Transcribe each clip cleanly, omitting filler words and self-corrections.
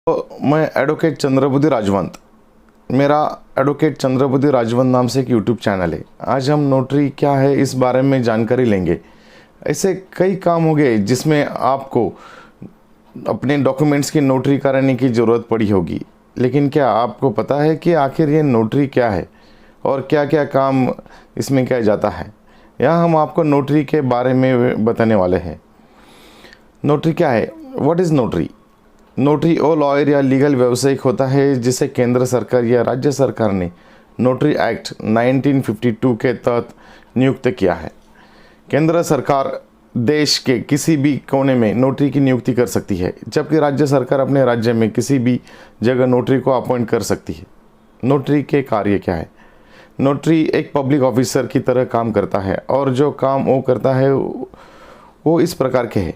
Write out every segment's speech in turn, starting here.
मैं एडवोकेट चंद्रबुद्धि राजवंत, मेरा एडवोकेट चंद्रबुद्धि राजवंत नाम से एक यूट्यूब चैनल है। आज हम नोटरी क्या है इस बारे में जानकारी लेंगे। ऐसे कई काम हो गए जिसमें आपको अपने डॉक्यूमेंट्स की नोटरी कराने की ज़रूरत पड़ी होगी, लेकिन क्या आपको पता है कि आखिर ये नोटरी क्या है और क्या क्या काम इसमें किया जाता है। यहाँ हम आपको नोटरी के बारे में बताने वाले हैं। नोटरी क्या है? What is notary? नोटरी वो लॉयर या लीगल व्यवसायिक होता है जिसे केंद्र सरकार या राज्य सरकार ने नोटरी एक्ट 1952 के तहत नियुक्त किया है। केंद्र सरकार देश के किसी भी कोने में नोटरी की नियुक्ति कर सकती है, जबकि राज्य सरकार अपने राज्य में किसी भी जगह नोटरी को अपॉइंट कर सकती है। नोटरी के कार्य क्या है? नोटरी एक पब्लिक ऑफिसर की तरह काम करता है और जो काम वो करता है वो इस प्रकार के है।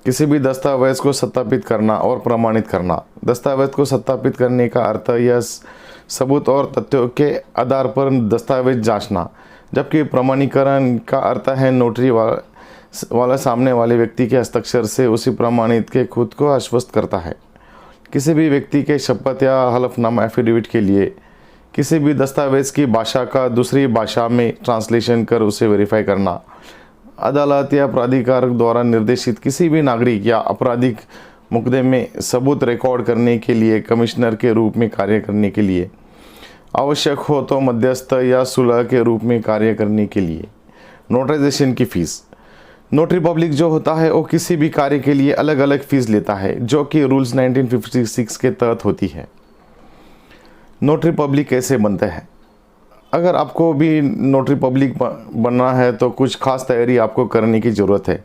किसी भी दस्तावेज को सत्यापित करना और प्रमाणित करना। दस्तावेज को सत्यापित करने का अर्थ यह सबूत और तथ्यों के आधार पर दस्तावेज जांचना, जबकि प्रमाणीकरण का अर्थ है नोटरी वाला सामने वाले व्यक्ति के हस्ताक्षर से उसी प्रमाणित के खुद को आश्वस्त करता है। किसी भी व्यक्ति के शपथ या हलफनामा एफिडेविट के लिए किसी भी दस्तावेज की भाषा का दूसरी भाषा में ट्रांसलेशन कर उसे वेरीफाई करना। अदालत या प्राधिकार द्वारा निर्देशित किसी भी नागरिक या आपराधिक मुकदमे में सबूत रिकॉर्ड करने के लिए कमिश्नर के रूप में कार्य करने के लिए, आवश्यक हो तो मध्यस्थ या सुलह के रूप में कार्य करने के लिए। नोटराइजेशन की फ़ीस। नोटरी पब्लिक जो होता है वो किसी भी कार्य के लिए अलग अलग फ़ीस लेता है, जो कि रूल्स 1956 के तहत होती है। नोटरी पब्लिक कैसे बनते हैं? अगर आपको भी नोटरी पब्लिक बनना है तो कुछ खास तैयारी आपको करने की ज़रूरत है।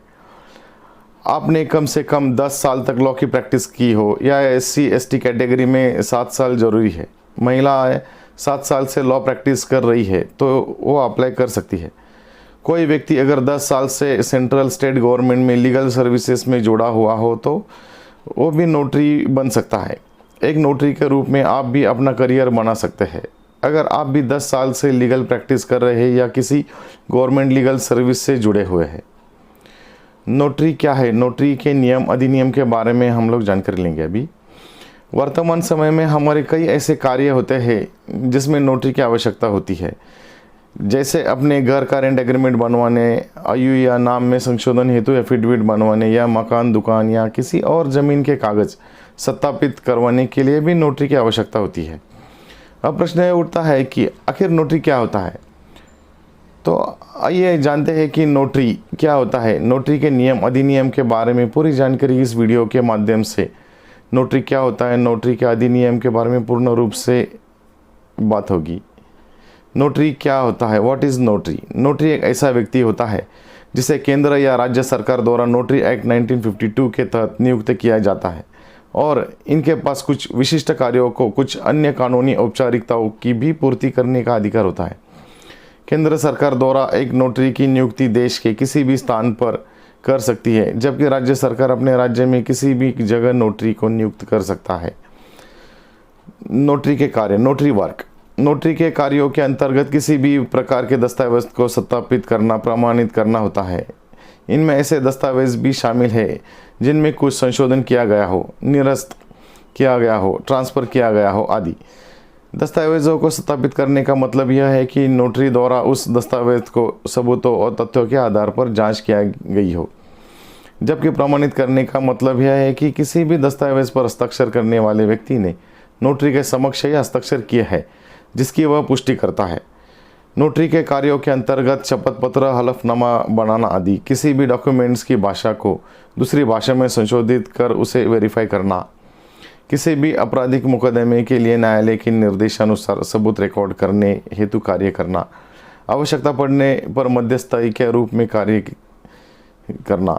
आपने कम से कम 10 साल तक लॉ की प्रैक्टिस की हो, या SC/ST कैटेगरी में 7 साल ज़रूरी है। महिला 7 साल से लॉ प्रैक्टिस कर रही है तो वो अप्लाई कर सकती है। कोई व्यक्ति अगर 10 साल से सेंट्रल स्टेट गवर्नमेंट में लीगल सर्विसेज में जुड़ा हुआ हो तो वो भी नोटरी बन सकता है। एक नोटरी के रूप में आप भी अपना करियर बना सकते हैं। अगर आप भी 10 साल से लीगल प्रैक्टिस कर रहे हैं या किसी गवर्नमेंट लीगल सर्विस से जुड़े हुए हैं। नोटरी क्या है? नोटरी के नियम अधिनियम के बारे में हम लोग जानकारी लेंगे। अभी वर्तमान समय में हमारे कई ऐसे कार्य होते हैं जिसमें नोटरी की आवश्यकता होती है, जैसे अपने घर का रेंट एग्रीमेंट बनवाने, आयु या नाम में संशोधन हेतु एफिडेविट बनवाने, या मकान, दुकान या किसी और ज़मीन के कागज़ सत्यापित करवाने के लिए भी नोटरी की आवश्यकता होती है। अब प्रश्न यह उठता है कि आखिर नोटरी क्या होता है। तो आइए जानते हैं कि नोटरी क्या होता है। नोटरी के नियम अधिनियम के बारे में पूरी जानकारी इस वीडियो के माध्यम से नोटरी क्या होता है, नोटरी के अधिनियम के बारे में पूर्ण रूप से बात होगी। नोटरी क्या होता है? What is notary? नोटरी एक ऐसा व्यक्ति होता है जिसे केंद्र या राज्य सरकार द्वारा नोटरी एक्ट 1952 के तहत नियुक्त किया जाता है और इनके पास कुछ विशिष्ट कार्यों को कुछ अन्य कानूनी औपचारिकताओं की भी पूर्ति करने का अधिकार होता है। केंद्र सरकार द्वारा एक नोटरी की नियुक्ति देश के किसी भी स्थान पर कर सकती है, जबकि राज्य सरकार अपने राज्य में किसी भी जगह नोटरी को नियुक्त कर सकता है। नोटरी के कार्य। Notary work. नोटरी के कार्यों के अंतर्गत किसी भी प्रकार के दस्तावेज को सत्यापित करना, प्रमाणित करना होता है। इनमें ऐसे दस्तावेज भी शामिल है जिनमें कुछ संशोधन किया गया हो, निरस्त किया गया हो, ट्रांसफ़र किया गया हो आदि। दस्तावेज़ों को सत्यापित करने का मतलब यह है कि नोटरी द्वारा उस दस्तावेज को सबूतों और तथ्यों के आधार पर जांच किया गई हो, जबकि प्रमाणित करने का मतलब यह है कि किसी भी दस्तावेज पर हस्ताक्षर करने वाले व्यक्ति ने नोटरी के समक्ष ही हस्ताक्षर किया है जिसकी वह पुष्टि करता है। नोटरी के कार्यों के अंतर्गत शपथ पत्र, हलफनामा बनाना आदि। किसी भी डॉक्यूमेंट्स की भाषा को दूसरी भाषा में संशोधित कर उसे वेरीफाई करना। किसी भी आपराधिक मुकदमे के लिए न्यायालय के निर्देशानुसार सबूत रिकॉर्ड करने हेतु कार्य करना। आवश्यकता पड़ने पर मध्यस्थी के रूप में कार्य करना।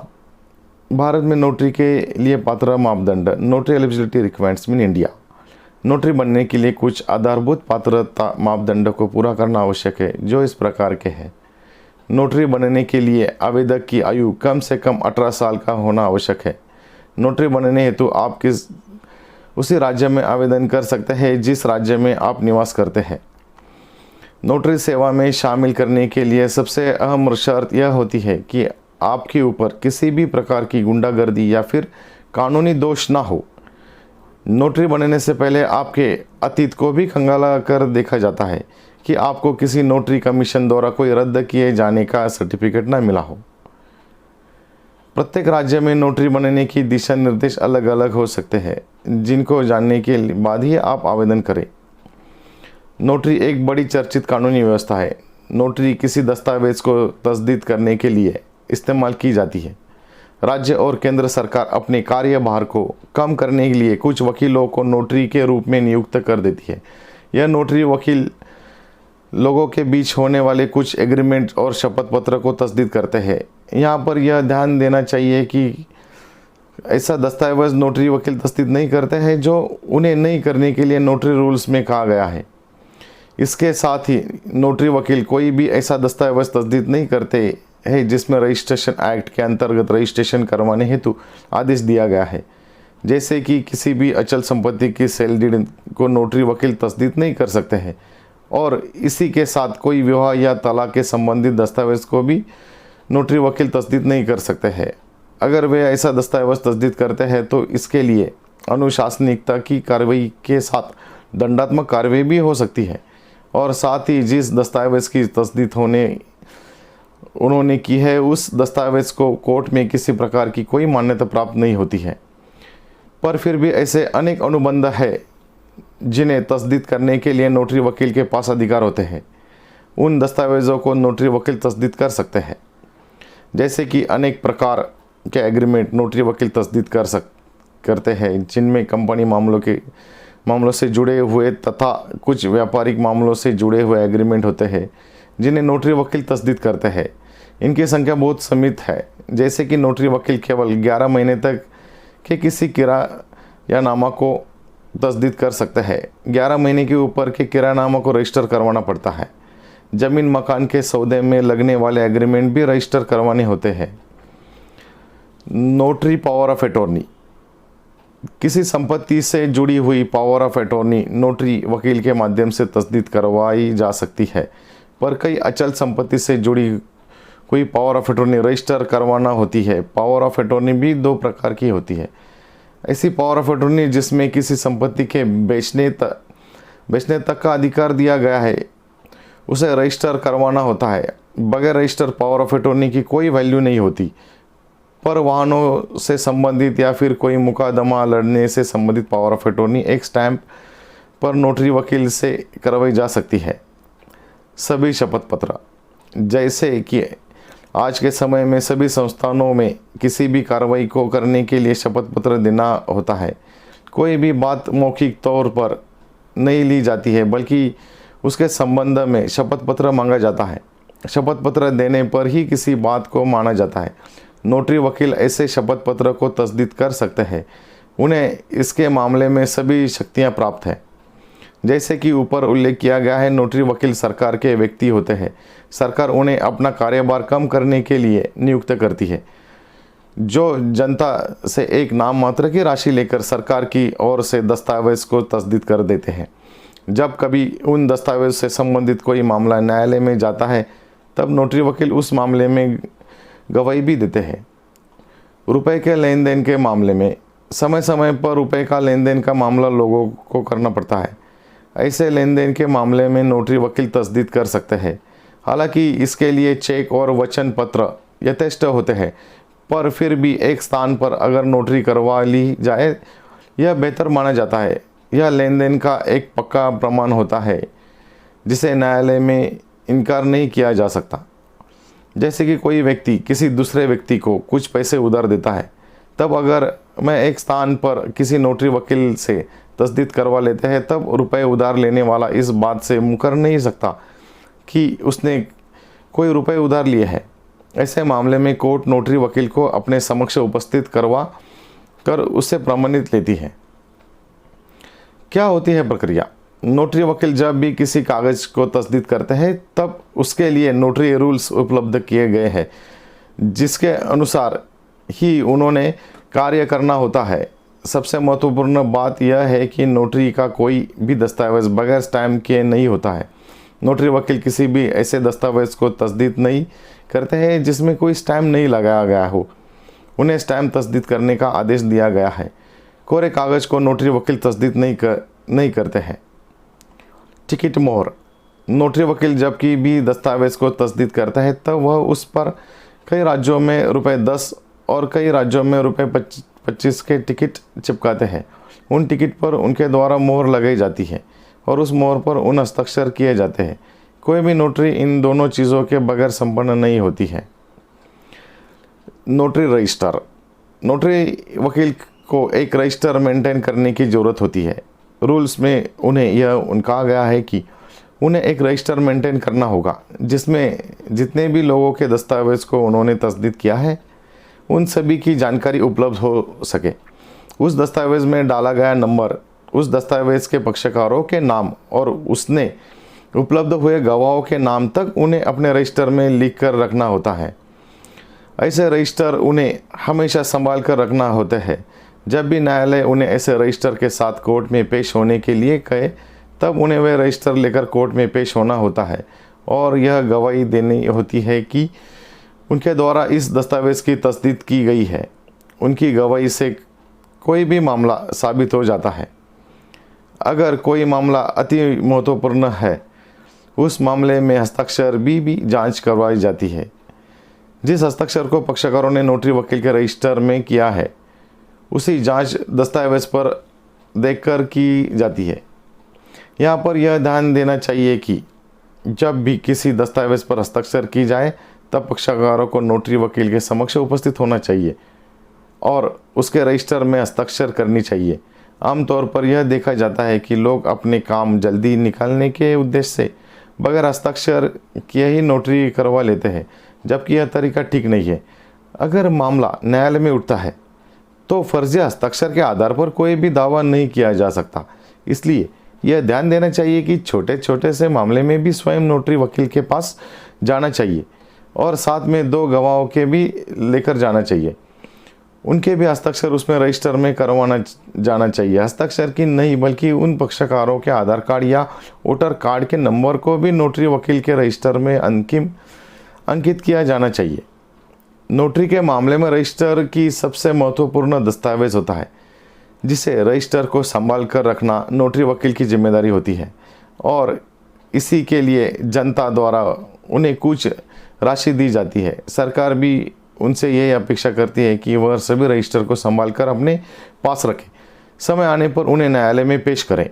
भारत में नोटरी के लिए पात्र मापदंड। Notary eligibility requirements in India. Notary बनने के लिए कुछ आधारभूत पात्रता मापदंडों को पूरा करना आवश्यक है, जो इस प्रकार के हैं। नोटरी बनने के लिए आवेदक की आयु कम से कम 18 साल का होना आवश्यक है। नोटरी बनने हेतु आप उसी राज्य में आवेदन कर सकते हैं जिस राज्य में आप निवास करते हैं। नोटरी सेवा में शामिल करने के लिए सबसे अहम शर्त यह होती है कि आपके ऊपर किसी भी प्रकार की गुंडागर्दी या फिर कानूनी दोष ना हो। नोटरी बनने से पहले आपके अतीत को भी खंगाला कर देखा जाता है कि आपको किसी नोटरी कमीशन द्वारा कोई रद्द किए जाने का सर्टिफिकेट न मिला हो। प्रत्येक राज्य में नोटरी बनने की दिशा निर्देश अलग अलग हो सकते हैं, जिनको जानने के बाद ही आप आवेदन करें। नोटरी एक बड़ी चर्चित कानूनी व्यवस्था है। नोटरी किसी दस्तावेज को तस्दीक करने के लिए इस्तेमाल की जाती है। राज्य और केंद्र सरकार अपने कार्यभार को कम करने के लिए कुछ वकीलों को नोटरी के रूप में नियुक्त कर देती है। यह नोटरी वकील लोगों के बीच होने वाले कुछ एग्रीमेंट और शपथ पत्र को तस्दीक करते हैं। यहाँ पर यह ध्यान देना चाहिए कि ऐसा दस्तावेज नोटरी वकील तस्दीक नहीं करते हैं जो उन्हें नहीं करने के लिए नोटरी रूल्स में कहा गया है। इसके साथ ही नोटरी वकील कोई भी ऐसा दस्तावेज तस्दीक नहीं करते हैं जिसमें रजिस्ट्रेशन एक्ट के अंतर्गत रजिस्ट्रेशन करवाने हेतु आदेश दिया गया है। जैसे कि किसी भी अचल संपत्ति की सेल डीड को नोटरी वकील तस्दीक नहीं कर सकते हैं, और इसी के साथ कोई विवाह या तलाक के संबंधित दस्तावेज को भी नोटरी वकील तस्दीक नहीं कर सकते हैं। अगर वे ऐसा दस्तावेज तस्दीक करते हैं तो इसके लिए अनुशासनिकता की कार्रवाई के साथ दंडात्मक कार्रवाई भी हो सकती है, और साथ ही जिस दस्तावेज की तस्दीक उन्होंने की है उस दस्तावेज को कोर्ट में किसी प्रकार की कोई मान्यता प्राप्त नहीं होती है। पर फिर भी ऐसे अनेक अनुबंध है जिन्हें तस्दीक करने के लिए नोटरी वकील के पास अधिकार होते हैं। उन दस्तावेज़ों को नोटरी वकील तस्दीक कर सकते हैं। जैसे कि अनेक प्रकार के एग्रीमेंट नोटरी वकील तस्दीक करते हैं, जिनमें कंपनी मामलों से जुड़े हुए तथा कुछ व्यापारिक मामलों से जुड़े हुए एग्रीमेंट होते हैं जिन्हें नोटरी वकील तस्दीक करते हैं। इनकी संख्या बहुत सीमित है। जैसे कि नोटरी वकील केवल 11 महीने तक के किसी किरायानामा को तस्दीक कर सकते हैं। 11 महीने के ऊपर के किरायानामा को रजिस्टर करवाना पड़ता है। जमीन मकान के सौदे में लगने वाले एग्रीमेंट भी रजिस्टर करवाने होते हैं। नोटरी पावर ऑफ अटॉर्नी, किसी संपत्ति से जुड़ी हुई पावर ऑफ अटॉर्नी नोटरी वकील के माध्यम से तस्दीक करवाई जा सकती है, पर कई अचल संपत्ति से जुड़ी कोई पावर ऑफ अटॉर्नी रजिस्टर करवाना होती है। पावर ऑफ अटॉर्नी भी 2 प्रकार की होती है। ऐसी पावर ऑफ अटॉर्नी जिसमें किसी संपत्ति के बेचने तक का अधिकार दिया गया है, उसे रजिस्टर करवाना होता है। बगैर रजिस्टर पावर ऑफ अटॉर्नी की कोई वैल्यू नहीं होती, पर वाहनों से संबंधित या फिर कोई मुकदमा लड़ने से संबंधित पावर ऑफ अटॉर्नी एक स्टैंप पर नोटरी वकील से करवाई जा सकती है। सभी शपथ पत्र, जैसे कि आज के समय में सभी संस्थानों में किसी भी कार्रवाई को करने के लिए शपथ पत्र देना होता है। कोई भी बात मौखिक तौर पर नहीं ली जाती है, बल्कि उसके संबंध में शपथ पत्र मांगा जाता है। शपथ पत्र देने पर ही किसी बात को माना जाता है। नोटरी वकील ऐसे शपथ पत्र को तस्दीक कर सकते हैं। उन्हें इसके मामले में सभी शक्तियाँ प्राप्त हैं। जैसे कि ऊपर उल्लेख किया गया है, नोटरी वकील सरकार के व्यक्ति होते हैं। सरकार उन्हें अपना कार्यभार कम करने के लिए नियुक्त करती है, जो जनता से एक नाम मात्र की राशि लेकर सरकार की ओर से दस्तावेज को तस्दीक कर देते हैं। जब कभी उन दस्तावेज से संबंधित कोई मामला न्यायालय में जाता है, तब नोटरी वकील उस मामले में गवाही भी देते हैं। रुपए के लेन देन के मामले में समय समय पर रुपए का लेन देन का मामला लोगों को करना पड़ता है। ऐसे लेन देन के मामले में नोटरी वकील तस्दीक कर सकते हैं। हालांकि इसके लिए चेक और वचन पत्र यथेष्ट होते हैं, पर फिर भी एक स्थान पर अगर नोटरी करवा ली जाए, यह बेहतर माना जाता है। यह लेन देन का एक पक्का प्रमाण होता है जिसे न्यायालय में इनकार नहीं किया जा सकता। जैसे कि कोई व्यक्ति किसी दूसरे व्यक्ति को कुछ पैसे उधार देता है, तब अगर मैं एक स्थान पर किसी नोटरी वकील से तस्दीक करवा लेते हैं, तब रुपए उधार लेने वाला इस बात से मुकर नहीं सकता कि उसने कोई रुपए उधार लिए हैं। ऐसे मामले में कोर्ट नोटरी वकील को अपने समक्ष उपस्थित करवा कर उससे प्रमाणित लेती है। क्या होती है प्रक्रिया? नोटरी वकील जब भी किसी कागज को तस्दीक करते हैं, तब उसके लिए नोटरी रूल्स उपलब्ध किए गए हैं, जिसके अनुसार ही उन्होंने कार्य करना होता है। सबसे महत्वपूर्ण बात यह है कि नोटरी का कोई भी दस्तावेज बगैर स्टैम्प के नहीं होता है। नोटरी वकील किसी भी ऐसे दस्तावेज को तस्दीक नहीं करते हैं जिसमें कोई स्टैम्प नहीं लगाया गया हो। उन्हें स्टैम्प तस्दीक करने का आदेश दिया गया है। कोरे कागज़ को नोटरी वकील तस्दीक नहीं करते हैं। टिकट मोहर, नोटरी वकील जब कि भी दस्तावेज़ को तस्दीक करता है तब वह उस पर कई राज्यों में ₹10 और कई राज्यों में ₹25 के टिकट चिपकाते हैं। उन टिकट पर उनके द्वारा मोहर लगाई जाती है और उस मोहर पर उन हस्ताक्षर किए जाते हैं। कोई भी नोटरी इन दोनों चीज़ों के बगैर संपन्न नहीं होती है। नोटरी रजिस्टर, नोटरी वकील को एक रजिस्टर मेंटेन करने की ज़रूरत होती है। रूल्स में उन्हें यह कहा गया है कि उन्हें एक रजिस्टर मेंटेन करना होगा जिसमें जितने भी लोगों के दस्तावेज़ को उन्होंने तस्दीक किया है उन सभी की जानकारी उपलब्ध हो सके। उस दस्तावेज़ में डाला गया नंबर उस दस्तावेज़ के पक्षकारों के नाम और उसने उपलब्ध हुए गवाहों के नाम तक उन्हें अपने रजिस्टर में लिख कर रखना होता है। ऐसे रजिस्टर उन्हें हमेशा संभाल कर रखना होते हैं। जब भी न्यायालय उन्हें ऐसे रजिस्टर के साथ कोर्ट में पेश होने के लिए कहे तब उन्हें वह रजिस्टर लेकर कोर्ट में पेश होना होता है और यह गवाही देनी होती है कि उनके द्वारा इस दस्तावेज़ की तस्दीक की गई है। उनकी गवाही से कोई भी मामला साबित हो जाता है। अगर कोई मामला अति महत्वपूर्ण है उस मामले में हस्ताक्षर भी जांच करवाई जाती है। जिस हस्ताक्षर को पक्षकारों ने नोटरी वकील के रजिस्टर में किया है उसी जांच दस्तावेज़ पर देखकर की जाती है। यहाँ पर यह ध्यान देना चाहिए कि जब भी किसी दस्तावेज़ पर हस्ताक्षर की जाए तब पक्षकारों को नोटरी वकील के समक्ष उपस्थित होना चाहिए और उसके रजिस्टर में हस्ताक्षर करनी चाहिए। आमतौर पर यह देखा जाता है कि लोग अपने काम जल्दी निकालने के उद्देश्य से बगैर हस्ताक्षर किए ही नोटरी करवा लेते हैं, जबकि यह तरीका ठीक नहीं है। अगर मामला न्यायालय में उठता है तो फर्जी हस्ताक्षर के आधार पर कोई भी दावा नहीं किया जा सकता। इसलिए यह ध्यान देना चाहिए कि छोटे छोटे से मामले में भी स्वयं नोटरी वकील के पास जाना चाहिए और साथ में 2 गवाहों के भी लेकर जाना चाहिए। उनके भी हस्ताक्षर उसमें रजिस्टर में करवाना जाना चाहिए। हस्ताक्षर की नहीं बल्कि उन पक्षकारों के आधार कार्ड या वोटर कार्ड के नंबर को भी नोटरी वकील के रजिस्टर में अंकित किया जाना चाहिए। नोटरी के मामले में रजिस्टर की सबसे महत्वपूर्ण दस्तावेज होता है जिसे रजिस्टर को संभाल कर रखना नोटरी वकील की जिम्मेदारी होती है और इसी के लिए जनता द्वारा उन्हें कुछ राशि दी जाती है। सरकार भी उनसे यही अपेक्षा करती है कि वह सभी रजिस्टर को संभाल कर अपने पास रखें, समय आने पर उन्हें न्यायालय में पेश करें।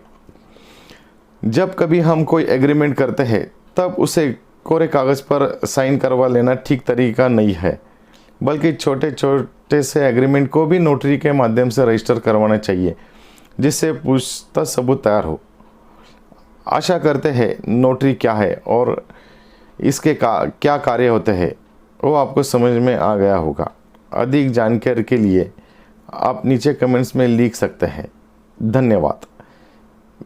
जब कभी हम कोई एग्रीमेंट करते हैं तब उसे कोरे कागज़ पर साइन करवा लेना ठीक तरीका नहीं है, बल्कि छोटे छोटे से एग्रीमेंट को भी नोटरी के माध्यम से रजिस्टर करवाना चाहिए जिससे पुख्ता सबूत तैयार हो। आशा करते हैं नोटरी क्या है और इसके क्या कार्य होते हैं वो आपको समझ में आ गया होगा। अधिक जानकारी के लिए आप नीचे कमेंट्स में लिख सकते हैं। धन्यवाद।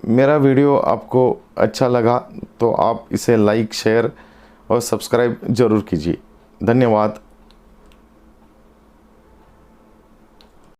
मेरा वीडियो आपको अच्छा लगा तो आप इसे लाइक, शेयर और सब्सक्राइब ज़रूर कीजिए। धन्यवाद।